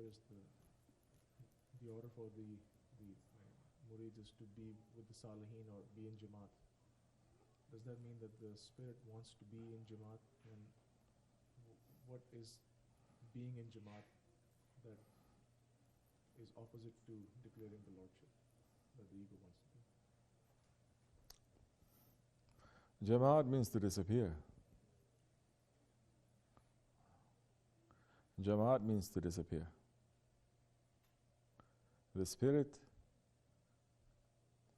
is the order for the murids is to be with the Saliheen or be in Jamaat. Does that mean that the spirit wants to be in Jamaat? And what is being in Jamaat that is opposite to declaring the Lordship that the ego wants to do? Jamaat means to disappear. Jamaat means to disappear. The spirit,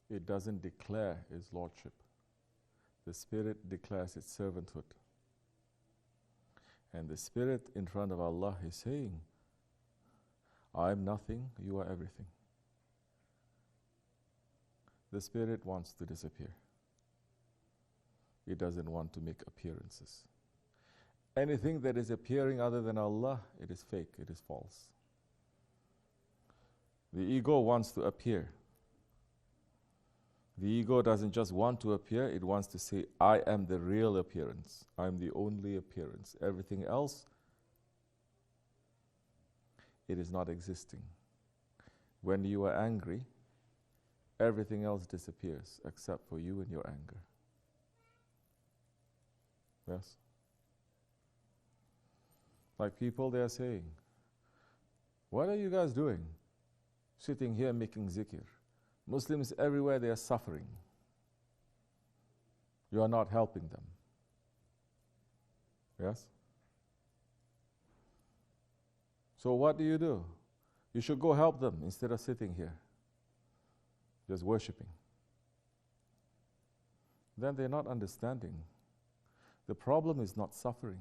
it doesn't declare its lordship. The spirit declares its servanthood. And the spirit in front of Allah is saying, I am nothing, you are everything. The spirit wants to disappear. It doesn't want to make appearances. Anything that is appearing other than Allah, it is fake, it is false. The ego wants to appear. The ego doesn't just want to appear, it wants to say, I am the real appearance. I am the only appearance. Everything else, it is not existing. When you are angry, everything else disappears except for you and your anger. Yes? Like people, they are saying, what are you guys doing? Sitting here making zikr. Muslims everywhere, they are suffering. You are not helping them. Yes? So what do? You should go help them instead of sitting here, just worshipping. Then they're not understanding. The problem is not suffering.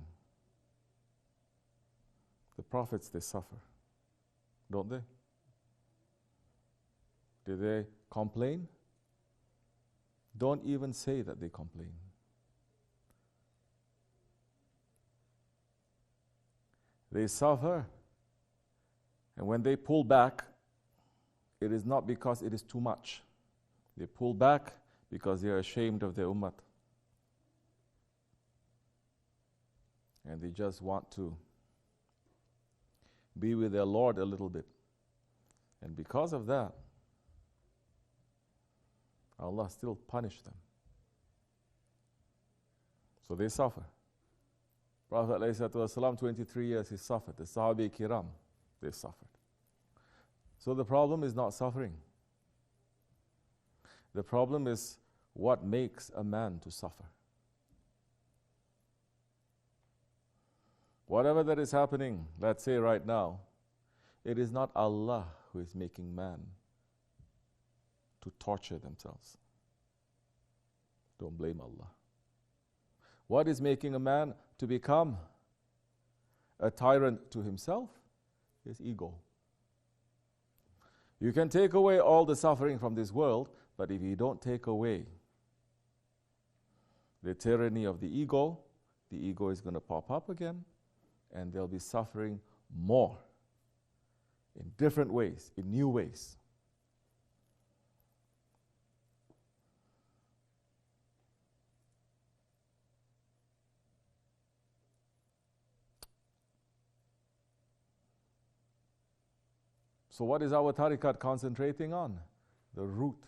The prophets, they suffer, don't they? Do they complain? Don't even say that they complain. They suffer, and when they pull back, it is not because it is too much. They pull back because they are ashamed of their ummah. And they just want to be with their Lord a little bit. And because of that, Allah still punished them. So they suffer. Prophet ﷺ, 23 years he suffered. The Sahabi Kiram, they suffered. So the problem is not suffering. The problem is what makes a man to suffer. Whatever that is happening, let's say right now, it is not Allah who is making man to torture themselves. Don't blame Allah. What is making a man to become a tyrant to himself? His ego. You can take away all the suffering from this world, but if you don't take away the tyranny of the ego is going to pop up again, and they'll be suffering more in different ways, in new ways. So what is our tariqat concentrating on? The root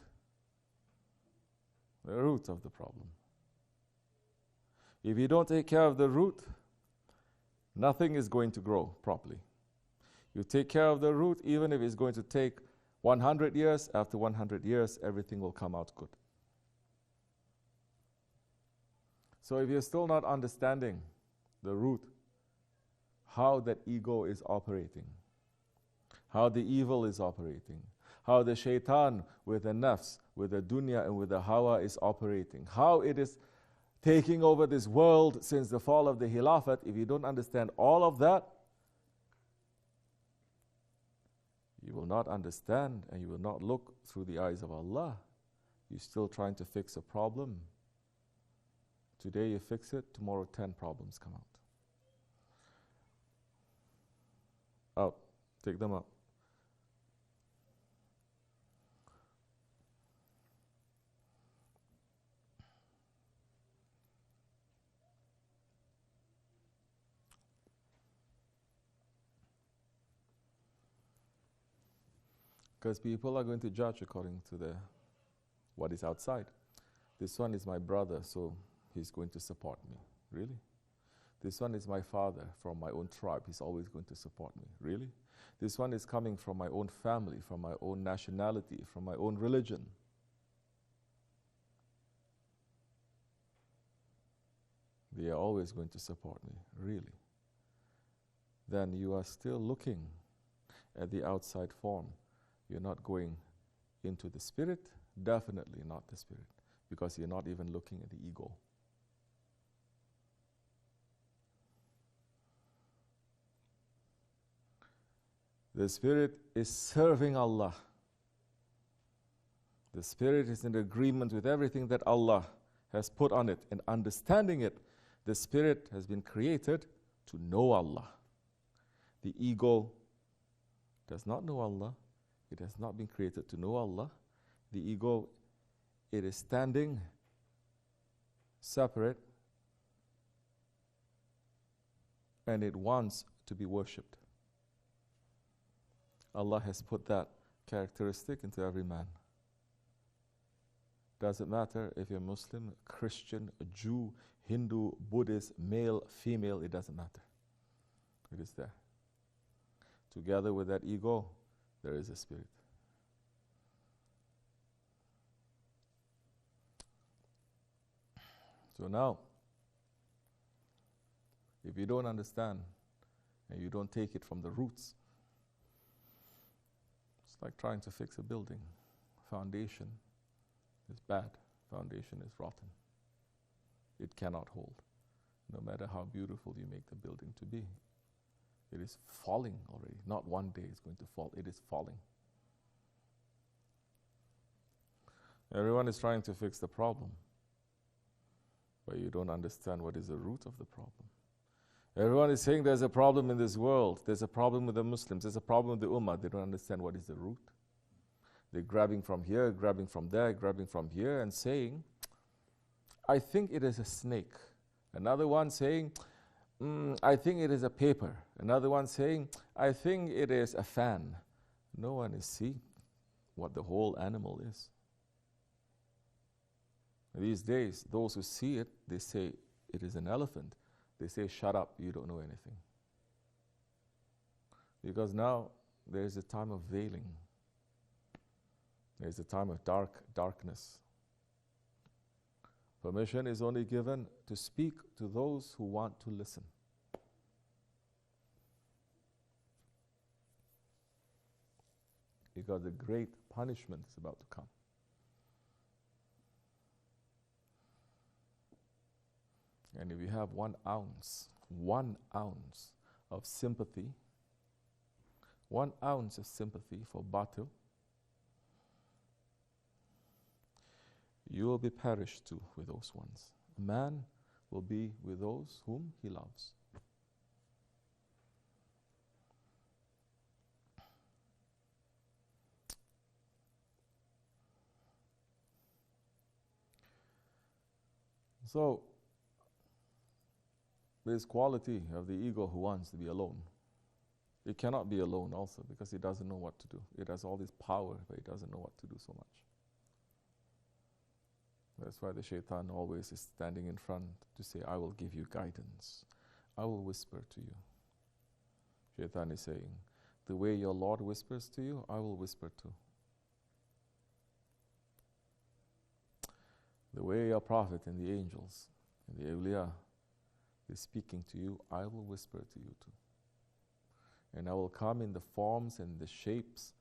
of the problem. If you don't take care of the root, nothing is going to grow properly. You take care of the root, even if it's going to take 100 years, after 100 years, everything will come out good. So if you're still not understanding the root, how that ego is operating, how the evil is operating, how the shaitan with the nafs, with the dunya and with the hawa is operating, how it is taking over this world since the fall of the Khilafat, if you don't understand all of that, you will not understand and you will not look through the eyes of Allah. You're still trying to fix a problem. Today you fix it, tomorrow 10 problems come out. Out. Take them out. Because people are going to judge according to what is outside. This one is my brother, so he's going to support me. Really? This one is my father from my own tribe. He's always going to support me. Really? This one is coming from my own family, from my own nationality, from my own religion. They are always going to support me. Really? Then you are still looking at the outside form. You're not going into the spirit, definitely not the spirit, because you're not even looking at the ego. The spirit is serving Allah. The spirit is in agreement with everything that Allah has put on it, and understanding it. The spirit has been created to know Allah. The ego does not know Allah. It has not been created to know Allah. The ego, it is standing separate, and it wants to be worshipped. Allah has put that characteristic into every man. Doesn't matter if you're Muslim, Christian, a Jew, Hindu, Buddhist, male, female, it doesn't matter. It is there. Together with that ego, there is a spirit. So now, if you don't understand and you don't take it from the roots, it's like trying to fix a building. Foundation is bad. Foundation is rotten. It cannot hold, no matter how beautiful you make the building to be. It is falling already. Not one day it's going to fall. It is falling. Everyone is trying to fix the problem, but you don't understand what is the root of the problem. Everyone is saying there's a problem in this world. There's a problem with the Muslims. There's a problem with the Ummah. They don't understand what is the root. They're grabbing from here, grabbing from there, grabbing from here, and saying, I think it is a snake. Another one saying, I think it is a paper. Another one saying, I think it is a fan. No one is seeing what the whole animal is. These days, those who see it, they say it is an elephant. They say, shut up, you don't know anything. Because now there is a time of veiling. There is a time of darkness. Permission is only given to speak to those who want to listen. Because a great punishment is about to come. And if you have 1 ounce of sympathy, 1 ounce of sympathy for batil, you will be perished too with those ones. A man will be with those whom he loves. So, this quality of the ego who wants to be alone. It cannot be alone also because it doesn't know what to do. It has all this power, but it doesn't know what to do so much. That's why the shaitan always is standing in front to say, I will give you guidance. I will whisper to you. Shaitan is saying, the way your Lord whispers to you, I will whisper too. The way your prophet and the angels and the awliya is speaking to you, I will whisper to you too. And I will come in the forms and the shapes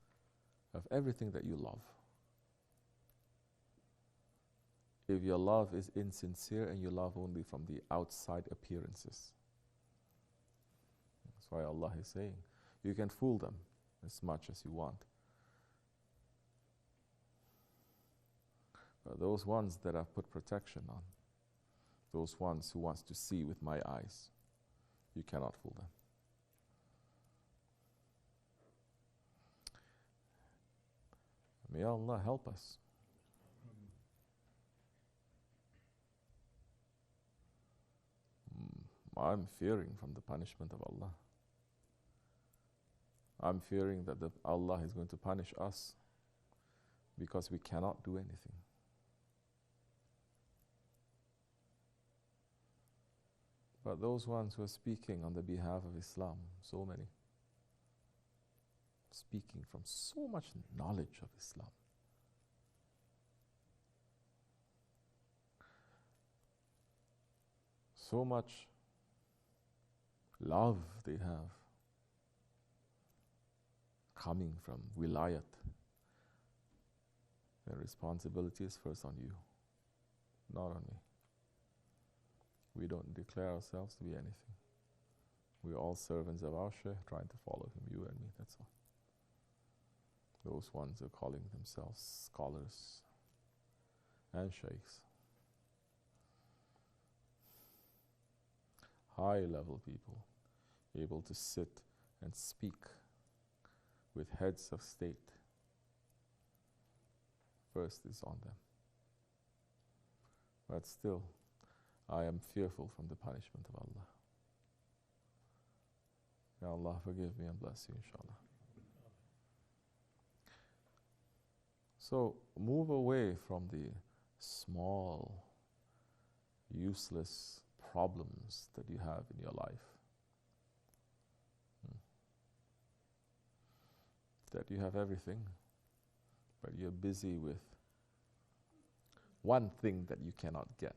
of everything that you love. If your love is insincere and you love only from the outside appearances. That's why Allah is saying, you can fool them as much as you want. But those ones that I've put protection on, those ones who wants to see with my eyes, you cannot fool them. May Allah help us. I'm fearing from the punishment of Allah. I'm fearing that Allah is going to punish us because we cannot do anything. But those ones who are speaking on the behalf of Islam, so many, speaking from so much knowledge of Islam, so much love they have coming from wilayat. The responsibility is first on you, not on me. We don't declare ourselves to be anything. We're all servants of our Sheykh, trying to follow him, you and me, that's all. Those ones are calling themselves scholars and sheikhs. High level people, able to sit and speak with heads of state. First is on them. But still, I am fearful from the punishment of Allah. Ya Allah, forgive me and bless you, inshallah. So, move away from the small, useless problems that you have in your life. That you have everything, but you're busy with one thing that you cannot get,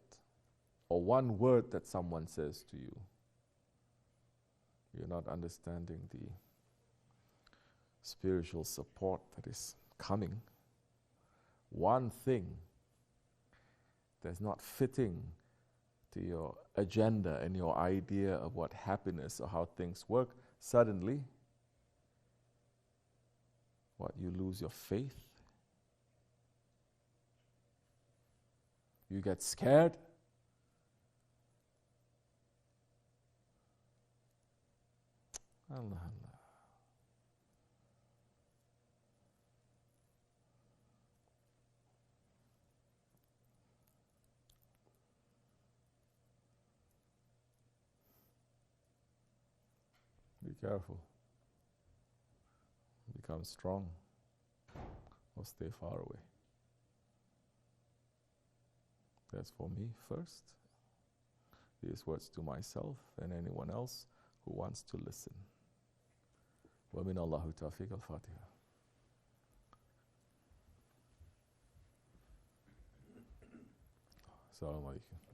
or one word that someone says to you. You're not understanding the spiritual support that is coming. One thing that's not fitting to your agenda and your idea of what happiness or how things work, suddenly, what, you lose your faith? You get scared? Allah, Allah. Be careful. Become strong or stay far away. That's for me first. These words to myself and anyone else who wants to listen. وَمِنَ اللَّهُ تَوْفِيقَ الْفَاتِحَةِ. Assalamu alaikum.